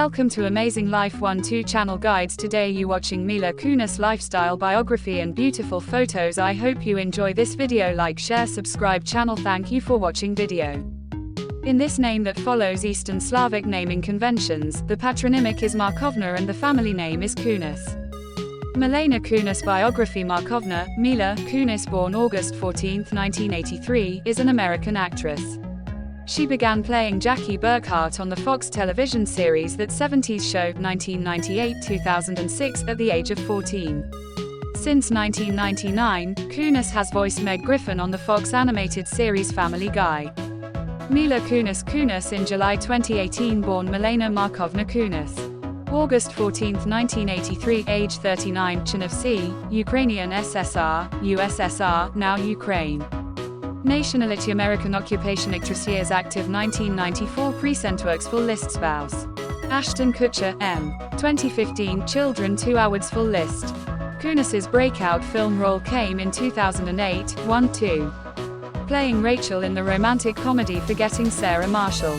Welcome to Amazing Life 1-2 channel guides. Today you watching Mila Kunis lifestyle biography and beautiful photos. I hope you enjoy this video. Like, share, subscribe channel. Thank you for watching video. In this name that follows Eastern Slavic naming conventions, the patronymic is Markovna and the family name is Kunis. Milena Kunis biography. Markovna, Mila Kunis, born August 14, 1983, is an American actress. She began playing Jackie Burkhart on the Fox television series That 70s Show, 1998-2006, at the age of 14. Since 1999, Kunis has voiced Meg Griffin on the Fox animated series Family Guy. Mila Kunis in July 2018, born Milena Markovna Kunis. August 14, 1983, age 39, Chernovtsi, Ukrainian SSR, USSR, now Ukraine. Nationality American occupation actress, years active 1994, present works full list. Spouse Ashton Kutcher, M. 2015, children 2 awards full list. Kunis's breakout film role came in 2008, 1-2. Playing Rachel in the romantic comedy Forgetting Sarah Marshall.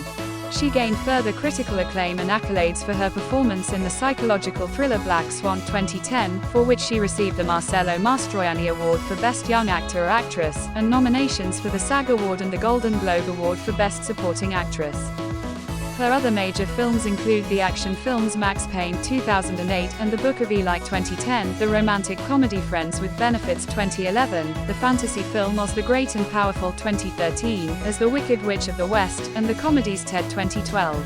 She gained further critical acclaim and accolades for her performance in the psychological thriller Black Swan 2010, for which she received the Marcello Mastroianni Award for Best Young Actor or Actress, and nominations for the SAG Award and the Golden Globe Award for Best Supporting Actress. Her other major films include the action films Max Payne 2008 and The Book of Eli 2010, the romantic comedy Friends with Benefits 2011, the fantasy film Oz the Great and Powerful 2013, as the Wicked Witch of the West, and the comedies Ted 2012.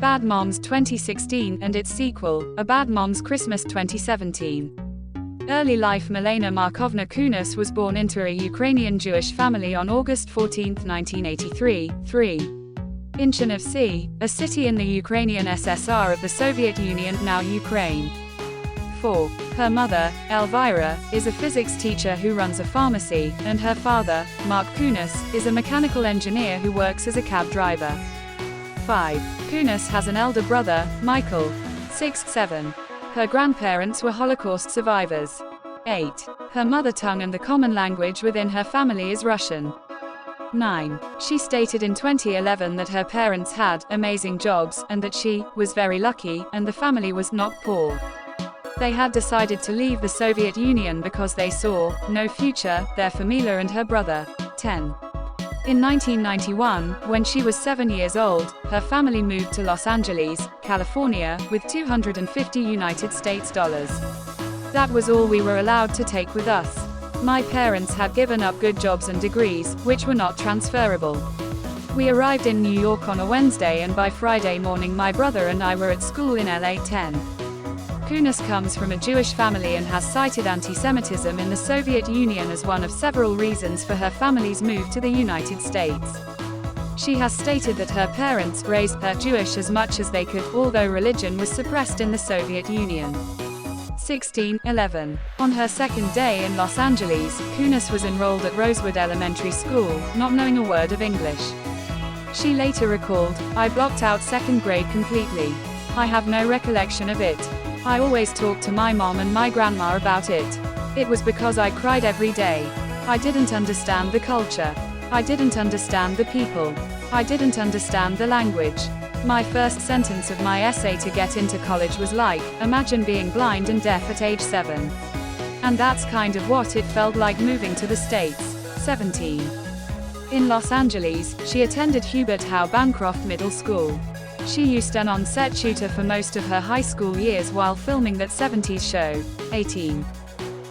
Bad Moms 2016 and its sequel, A Bad Moms Christmas 2017. Early life. Milena Markovna Kunis was born into a Ukrainian Jewish family on August 14, 1983, 3. In Chernovtsi, a city in the Ukrainian SSR of the Soviet Union, now Ukraine. 4. Her mother, Elvira, is a physics teacher who runs a pharmacy, and her father, Mark Kunis, is a mechanical engineer who works as a cab driver. 5. Kunis has an elder brother, Michael. 6. 7. Her grandparents were Holocaust survivors. 8. Her mother tongue and the common language within her family is Russian. 9. She stated in 2011 that her parents had amazing jobs, and that she was very lucky, and the family was not poor. They had decided to leave the Soviet Union because they saw no future there for Mila and her brother. 10. In 1991, when she was 7 years old, her family moved to Los Angeles, California, with $250 United States dollars. That was all we were allowed to take with us. My parents had given up good jobs and degrees, which were not transferable. We arrived in New York on a Wednesday, and by Friday morning my brother and I were at school in LA. 10. Kunis comes from a Jewish family and has cited anti-Semitism in the Soviet Union as one of several reasons for her family's move to the United States. She has stated that her parents raised her Jewish as much as they could, although religion was suppressed in the Soviet Union. 16. 11. On her second day in Los Angeles, Kunis was enrolled at Rosewood Elementary School, not knowing a word of English. She later recalled, "I blocked out second grade completely. I have no recollection of it. I always talked to my mom and my grandma about it. It was because I cried every day. I didn't understand the culture. I didn't understand the people. I didn't understand the language. My first sentence of my essay to get into college was like, imagine being blind and deaf at age 7. And that's kind of what it felt like moving to the States." 17. In Los Angeles, she attended Hubert Howe Bancroft Middle School. She used an on-set tutor for most of her high school years while filming That 70s Show. 18.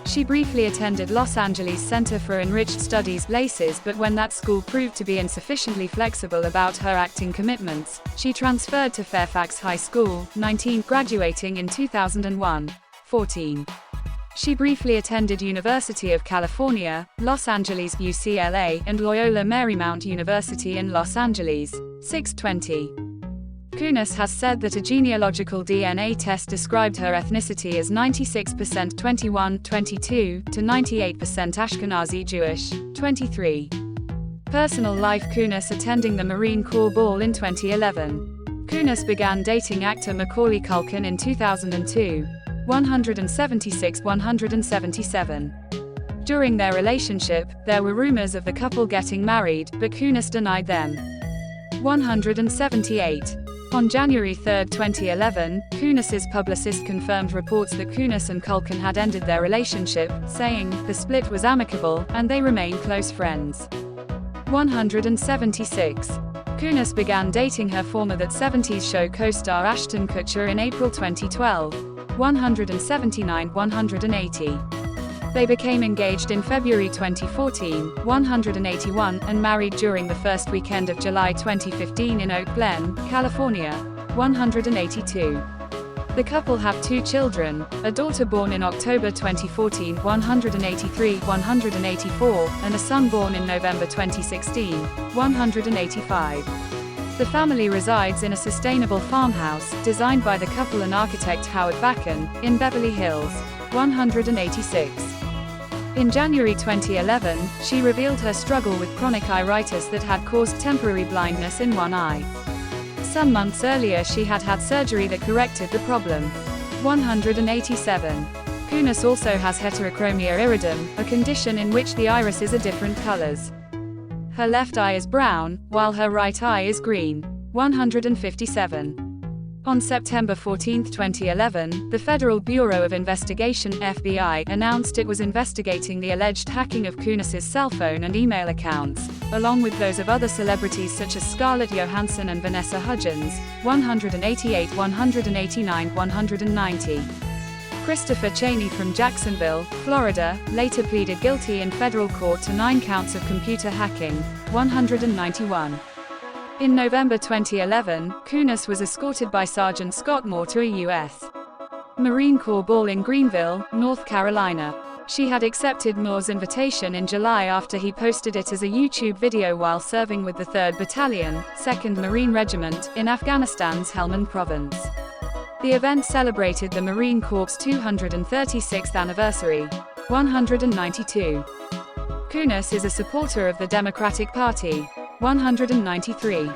She briefly attended Los Angeles Center for Enriched Studies, LACES, but when that school proved to be insufficiently flexible about her acting commitments, she transferred to Fairfax High School. 19. Graduating in 2001. 14. She briefly attended University of California, Los Angeles, UCLA, and Loyola Marymount University in Los Angeles. 620. Kunis has said that a genealogical DNA test described her ethnicity as 96% 21-22 to 98% Ashkenazi Jewish. 23. Personal life. Kunis attending the Marine Corps Ball in 2011. Kunis began dating actor Macaulay Culkin in 2002. 176-177. During their relationship, there were rumors of the couple getting married, but Kunis denied them. 178. On January 3, 2011, Kunis's publicist confirmed reports that Kunis and Culkin had ended their relationship, saying, "The split was amicable, and they remain close friends." 176. Kunis began dating her former That 70s Show co-star Ashton Kutcher in April 2012. 179. 180. They became engaged in February 2014, 181, and married during the first weekend of July 2015 in Oak Glen, California. 182. The couple have 2 children, a daughter born in October 2014, 183, 184, and a son born in November 2016, 185. The family resides in a sustainable farmhouse, designed by the couple and architect Howard Bakken, in Beverly Hills. 186. In January 2011, she revealed her struggle with chronic iritis that had caused temporary blindness in one eye. Some months earlier she had had surgery that corrected the problem. 187. Kunis also has heterochromia iridum, a condition in which the irises are different colors. Her left eye is brown, while her right eye is green. 157. On September 14, 2011, the Federal Bureau of Investigation (FBI) announced it was investigating the alleged hacking of Kunis's cell phone and email accounts, along with those of other celebrities such as Scarlett Johansson and Vanessa Hudgens. 188, 189, 190. Christopher Cheney from Jacksonville, Florida, later pleaded guilty in federal court to 9 counts of computer hacking. 191. In November 2011, Kunis was escorted by Sergeant Scott Moore to a U.S. Marine Corps ball in Greenville, North Carolina. She had accepted Moore's invitation in July after he posted it as a YouTube video while serving with the 3rd Battalion, 2nd Marine Regiment, in Afghanistan's Helmand Province. The event celebrated the Marine Corps' 236th anniversary. 192. Kunis is a supporter of the Democratic Party. 193.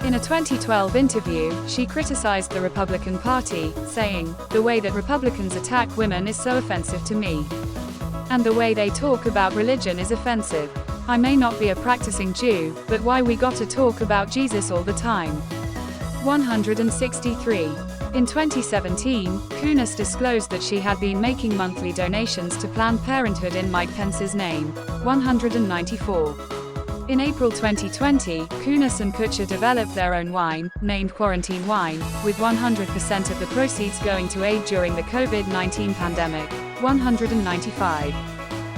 In a 2012 interview, she criticized the Republican Party, saying, "The way that Republicans attack women is so offensive to me. And the way they talk about religion is offensive. I may not be a practicing Jew, but why we gotta talk about Jesus all the time?" 163. In 2017, Kunis disclosed that she had been making monthly donations to Planned Parenthood in Mike Pence's name. 194. In April 2020, Kunis and Kutcher developed their own wine, named Quarantine Wine, with 100% of the proceeds going to aid during the COVID-19 pandemic. 195.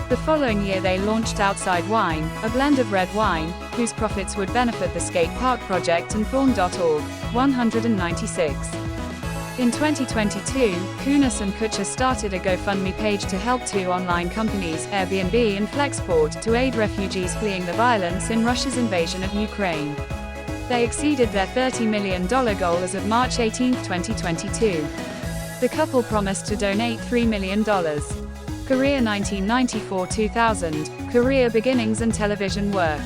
The following year they launched Outside Wine, a blend of red wine, whose profits would benefit the Skate Park Project and Thorn.org. 196. In 2022, Kunis and Kutcher started a GoFundMe page to help 2 online companies, Airbnb and Flexport, to aid refugees fleeing the violence in Russia's invasion of Ukraine. They exceeded their $30 million goal as of March 18, 2022. The couple promised to donate $3 million. Career 1994-2000, career beginnings and television work.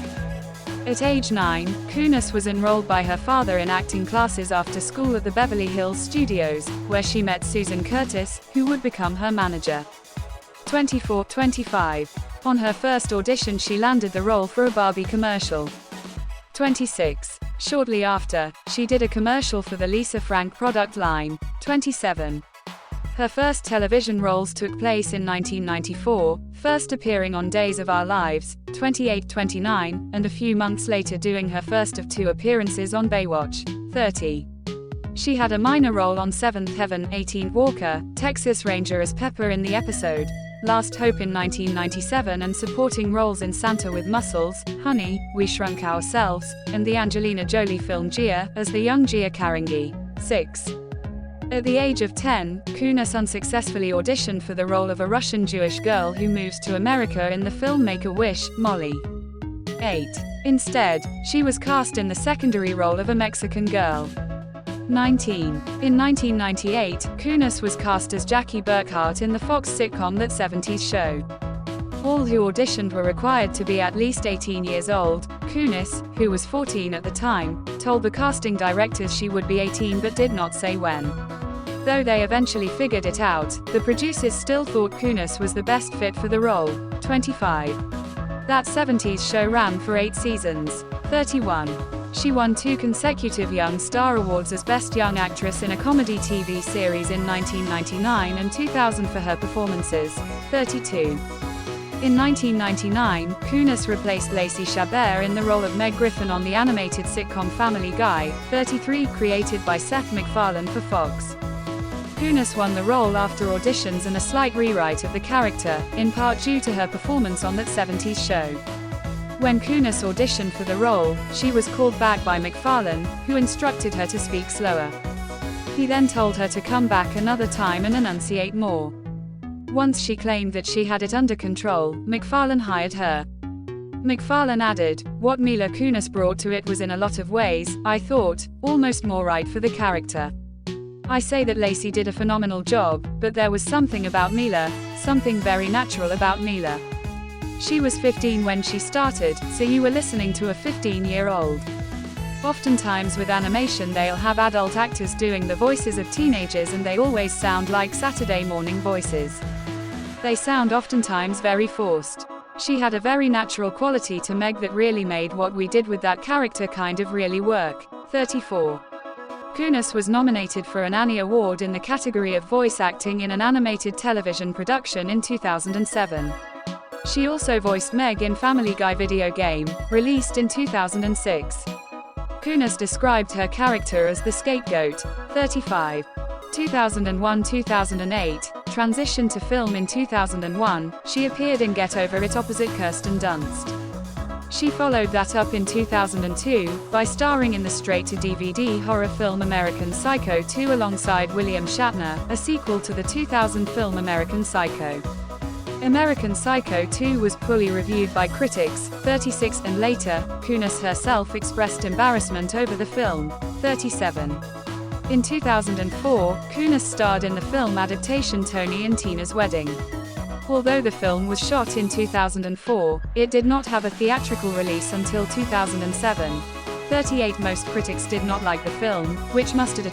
At age 9, Kunis was enrolled by her father in acting classes after school at the Beverly Hills Studios, where she met Susan Curtis, who would become her manager. 24-25. On her first audition she landed the role for a Barbie commercial. 26. Shortly after, she did a commercial for the Lisa Frank product line. 27. Her first television roles took place in 1994, first appearing on Days of Our Lives, 28-29, and a few months later doing her first of 2 appearances on Baywatch, 30. She had a minor role on 7th Heaven, 18 Walker, Texas Ranger as Pepper in the episode Last Hope in 1997 and supporting roles in Santa with Muscles, Honey, We Shrunk Ourselves, and the Angelina Jolie film Gia, as the young Gia Karangi. 6. At the age of 10, Kunis unsuccessfully auditioned for the role of a Russian Jewish girl who moves to America in the film Make-A-Wish, Molly. 8. Instead, she was cast in the secondary role of a Mexican girl. 19. In 1998, Kunis was cast as Jackie Burkhart in the Fox sitcom That 70s Show. All who auditioned were required to be at least 18 years old. Kunis, who was 14 at the time, told the casting directors she would be 18 but did not say when. Though they eventually figured it out, the producers still thought Kunis was the best fit for the role. 25. That 70s Show ran for 8 seasons. 31. She won 2 consecutive Young Star Awards as Best Young Actress in a Comedy TV Series in 1999 and 2000 for her performances. 32. In 1999, Kunis replaced Lacey Chabert in the role of Meg Griffin on the animated sitcom Family Guy. 33, created by Seth MacFarlane for Fox. Kunis won the role after auditions and a slight rewrite of the character, in part due to her performance on that 70s show. When Kunis auditioned for the role, she was called back by MacFarlane, who instructed her to speak slower. He then told her to come back another time and enunciate more. Once she claimed that she had it under control, MacFarlane hired her. MacFarlane added, "What Mila Kunis brought to it was in a lot of ways, I thought, almost more right for the character. I say that Lacey did a phenomenal job, but there was something about Mila, something very natural about Mila. She was 15 when she started, so you were listening to a 15-year-old. Oftentimes with animation they'll have adult actors doing the voices of teenagers and they always sound like Saturday morning voices. They sound oftentimes very forced. She had a very natural quality to Meg that really made what we did with that character kind of really work." 34. Kunis was nominated for an Annie Award in the category of voice acting in an animated television production in 2007. She also voiced Meg in Family Guy video game, released in 2006. Kunis described her character as the scapegoat. 35. 2001-2008, transition to film in 2001, she appeared in Get Over It opposite Kirsten Dunst. She followed that up in 2002, by starring in the straight-to-DVD horror film American Psycho 2 alongside William Shatner, a sequel to the 2000 film American Psycho. American Psycho 2 was poorly reviewed by critics. 36, and later, Kunis herself expressed embarrassment over the film. 37. In 2004, Kunis starred in the film adaptation Tony and Tina's Wedding. Although the film was shot in 2004, it did not have a theatrical release until 2007. 38. Most critics did not like the film, which mustered a